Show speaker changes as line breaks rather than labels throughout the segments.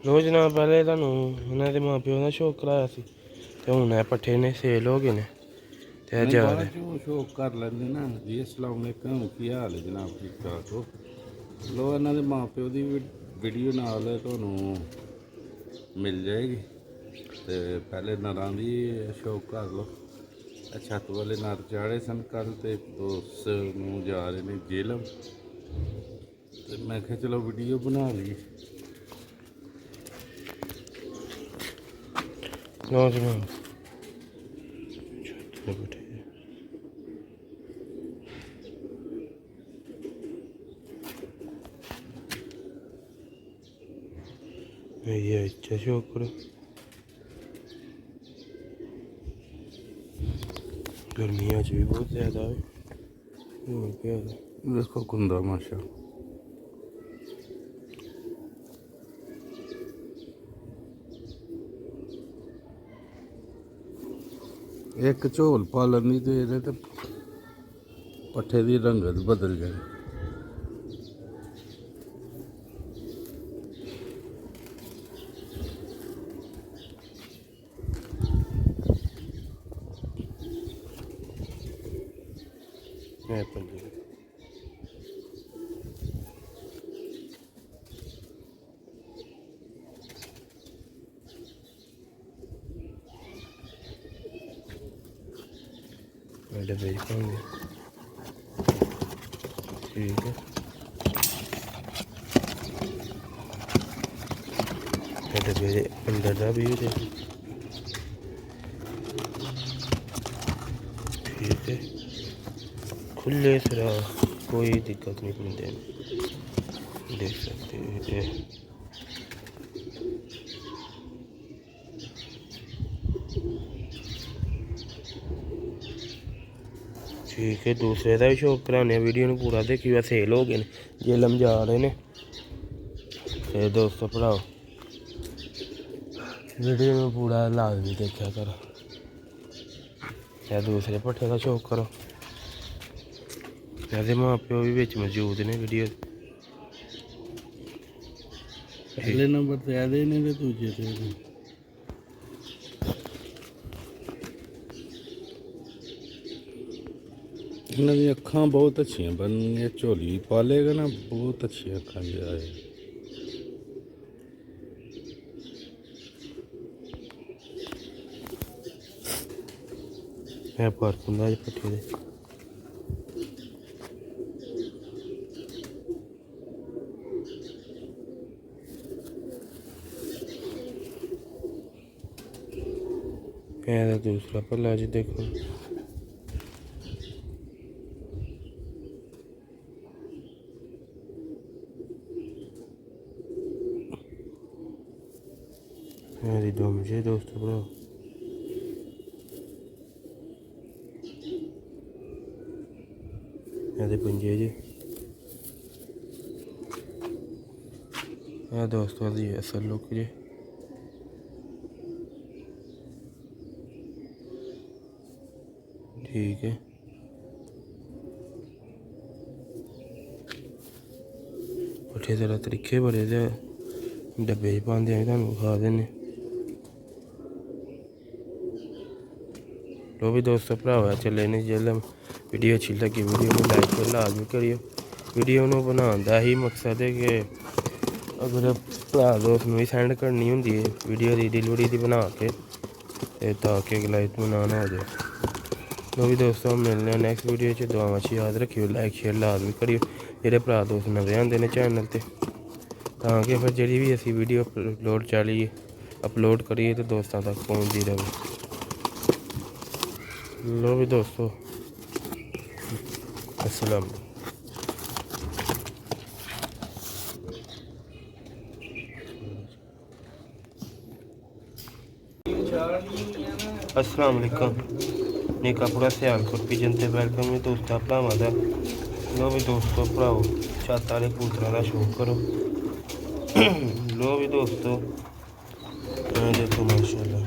ਲੋ ਜਨਾਬ ਪਹਿਲੇ ਤੁਹਾਨੂੰ ਉਹਨਾਂ ਦੇ ਮਾਂ ਪਿਓ ਦਾ ਸ਼ੌਕ ਕਰਾਇਆ ਸੀ ਤੇ ਹੁਣ ਇਹ ਪੱਠੇ ਨੇ ਸੇਲ ਹੋ ਗਏ ਨੇ ਤੇ ਇਹ
नहीं
ਜਾ
बाहर
ਰਹੇ।
जो शौक कर लेंगे ना जी। अस्सलाम वालेकुम, की हाल है जनाब? ठीक ठाक हो? लो इन्हों के माँ प्यो की वीडियो नाल तुहानूं मिल जाएगी। तो पहले नरां दी शौक कर लो। छत वाले नर चाढ़े सन कल तो दोस्त नूं जा रहे ने जेलम, तो मैं क्या चलो वीडियो बना ली।
ਲੋ ਜਨਾਬ ਪੱਠੇ ਇਹ ਅੱਛਾ ਸ਼ੌਕ ਕਰੋ। गर्मी अज भी बहुत ज़्यादा है।
देखो कुंदा माशा एक झोल पालन दी तो ये पट्ठे की रंगत बदल जाए।
डब्बे पाएंगे ठीक है। डब्बे अंदर का भी ठीक है। खुले सरा कोई दिक्कत नहीं बंदे देख सकते हैं। ठीक है दूसरे का भी शौक कराने वीडियो में पूरा देखिए सेल हो गए जेलम जा रहे हैं। फिर दोस्तों भराओ वीडियो में पूरा लाजमी देखा करो या दूसरे पट्ठे का शौक करो। ऐसे माँ प्यो भी बिच मौजूद ने वीडियो।
पहले नंबर ते आदे ने ते दूजे ते इन्हों दी अखां बहुत अच्छी बन ये झोली पालेगा ना बहुत अच्छी अखां जाए।
है फर्क होंगे पट्ठे दे। दूसरा पल्ला जी देखो मेरी दो मुझे दोस्तों भरा पंजे जी दोस्तों दी असल लुक जी। ठीक है पट्ठे जरा तरीके बड़े दे डब्बे पाते हैं तुम खा देने। लो भी दोस्तों भरावा चले ने जेलम वीडियो अच्छी लगी वीडियो में लाइक कर लाजमी करियो। वीडियो में बनाने का ही मकसद है कि अगर भरा दोस्त भी सेंड करनी होंगी है वीडियो की डिलीवरी की बना के ताकि लाइक बनाना हो जाए। लो भी दोस्तों मिलने नैक्सट वीडियो दुआवां याद रखियो लाइक शेयर लाजमी करियो। जेह्ड़े भरा दोस्त नवे आंदे ने चैनल ते ताकि फिर जी भी असी वीडियो अपलोड करिए तो दोस्तों तक पहुँचती रहे। लो भी दोस्तों अस्सलाम अस्सलाम वालेकुम निका पूरा सियालकोट पिजन ते वेलकम है दोस्तों भरावां दा। लो भी दोस्तों भराओ छत वाले कबूतरां दा शौक करो। लो भी दोस्तों देखो माशाल्लाह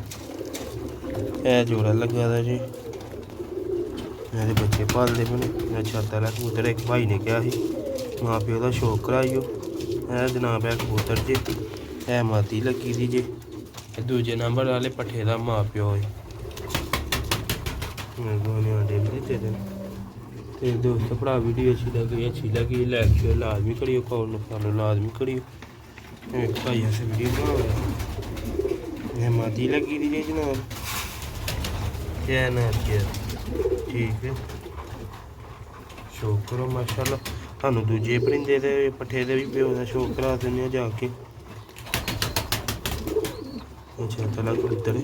यह जोड़ा लगा था जी मेरे बच्चे पालते बने मैं छत वाला कबूतर एक भाई ने कहा माँ प्यो का शौक कराइयो है जनाब है कबूतर जी ਇਹ ਮਾਦੀ ਲੱਗੀ ਦੀ ਜੇ ਇਹ ਦੂਜੇ ਨੰਬਰ ਵਾਲੇ ਪੱਠੇ ਦਾ ਮਾਂ ਪਿਓ ਹੈ ਮੇਰੇ ਕੋਲ ਨੇ ਆਂਡੇ ਵੀ ਦਿੱਤੇ ਦੇ ਤੇ ਦੋਸਤੋ ਭਰਾ ਵੀਡੀਓ ਅੱਛੀ ਲੱਗੀ ਲਾਈਕ ਸ਼ੇਅਰ ਲਾਜ਼ਮੀ ਕਰਿਓ ਕੌਣ ਨੂੰ ਫੋਲੋ ਲਾਜ਼ਮੀ ਕਰਿਓ ਇਹ ਭਾਈ ਐਸੇ ਵੀਡੀਓ ਬਣਾਓ ਇਹ ਮਾਦੀ ਲੱਗੀ ਦੀ ਜੇ ਜਨਾਬ ਇਹ ਨਾ ਠੀਕ ਹੈ ਸ਼ੌਕ ਕਰੋ ਮਾਸ਼ਾਅੱਲਾ ਤੁਹਾਨੂੰ ਦੂਜੇ ਪਰਿੰਦੇ ਦੇ ਪੱਠੇ ਦੇ ਵੀ ਪਿਓ ਦਾ ਸ਼ੌਕ ਕਰਾ ਦਿੰਦੇ ਆ ਜਾ ਕੇ ਅੱਛਾ ਤਲਾ ਕਬੂਤਰ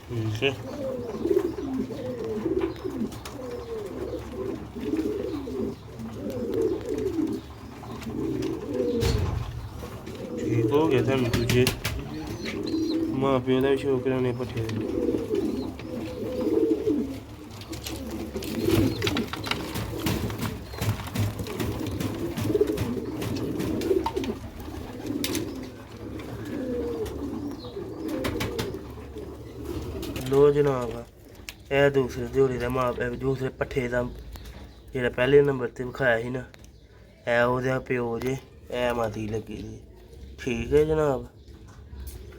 ਠੀਕ ਹੈ ਠੀਕ ਹੋ ਗਿਆ ਤੁਹਾਨੂੰ ਦੂਜੇ ਮਾਂ ਪਿਓ ਦਾ ਵੀ ਸ਼ੌਕ ਕਰਾਉਣੇ ਪੱਠੇ ਦੇ ਲੋ ਜਨਾਬ ਇਹ ਦੂਸਰੇ ਜੋੜੇ ਦਾ ਮਾਂ ਦੂਸਰੇ ਪੱਠੇ ਦਾ ਜਿਹੜਾ ਪਹਿਲੇ ਨੰਬਰ ਤੇ ਵਿਖਾਇਆ ਸੀ ਨਾ ਇਹ ਉਹਦਾ ਪਿਓ ਜੇ ਇਹ ਮਾਦੀ ਲੱਗੀ ਜੀ ਠੀਕ ਹੈ ਜਨਾਬ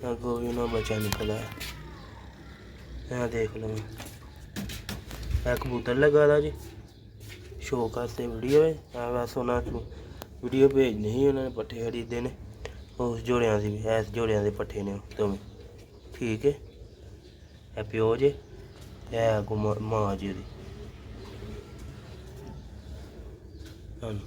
ਅੱਗੋਂ ਵੀ ਨਾ ਬੱਚਾ ਨਿਕਲਿਆ ਇਹ ਦੇਖ ਲਓ ਇਹ ਕਬੂਤਰ ਲਗਾ ਦਾ ਜੀ ਸ਼ੋਅ ਕਰਤੇ ਵੀਡੀਓ ਹੈ ਆ ਬਸ ਉਹਨਾਂ ਨੂੰ ਵੀਡੀਓ ਭੇਜਣੀ ਸੀ ਉਹਨਾਂ ਨੇ ਪੱਠੇ ਖਰੀਦੇ ਨੇ ਉਸ ਜੋੜਿਆਂ ਦੀ ਵੀ ਇਸ ਜੋੜਿਆਂ ਦੇ ਪੱਠੇ ਨੇ ਦੋਵੇਂ ਠੀਕ ਹੈ ਇਹ ਪਿਓ ਜੇ ਇਹ ਅੱਗੋਂ ਮਾਂ ਜੀ ਉਹਦੀ